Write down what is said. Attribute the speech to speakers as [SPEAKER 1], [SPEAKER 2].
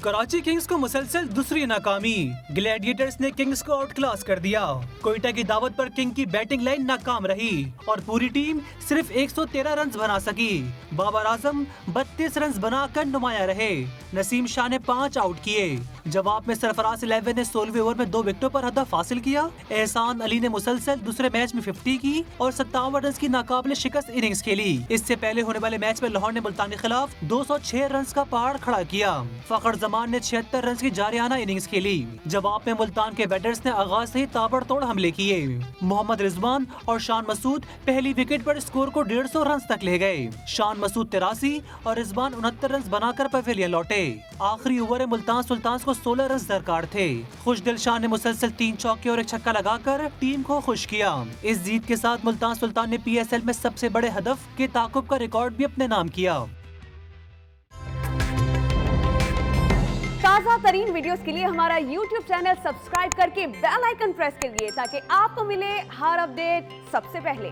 [SPEAKER 1] Karachi Kings को मुसलसल दूसरी नाकामी। ग्लैडिएटर्स ने किंग्स को आउट क्लास कर दिया। कोयटा की दावत पर किंग की बैटिंग लाइन नाकाम रही और पूरी टीम सिर्फ 113 रन बना सकी। बाबर आजम 32 रन बनाकर नुमाया रहे। नसीम शाह ने 5 आउट किए। जवाब में सरफराज 11 ने 16वें ओवर में 2 विकेटों पर हदफ हासिल किया। एहसान अली ने मुसलसल दूसरे मैच में 50 की और 57 रन की नाकाबिले शिकस्त इनिंग्स खेली। इससे पहले होने वाले मैच में लाहौर ने मुल्तान के खिलाफ 206 रन का पहाड़ खड़ा किया। फखर जमान ने 76 रन की जारियाना इनिंग्स खेली। जवाब में मुल्तान के बैटर्स ने आगाज से ही ताबड़तोड़ हमले किए। मोहम्मद रिजवान और शान मसूद पहली विकेट पर स्कोर को 150 रन तक ले गए। शान मसूद 83 और रिजवान 69 रन बनाकर पवेलियन लौटे। आखिरी ओवर में मुल्तान सुल्तान को 16 रन दरकार थे। खुशदिल शाह ने मुसलसल 3 चौके और 1 छक्का लगाकर टीम को खुश किया। इस जीत के साथ मुल्तान सुल्तान ने PSL में सबसे बड़े हदफ के ताकुब का रिकॉर्ड भी अपने नाम किया।
[SPEAKER 2] ताज़ा तरीन वीडियोस के लिए हमारा YouTube चैनल सब्सक्राइब करके बेल आइकन प्रेस करिए ताकि आपको मिले हर अपडेट सबसे पहले।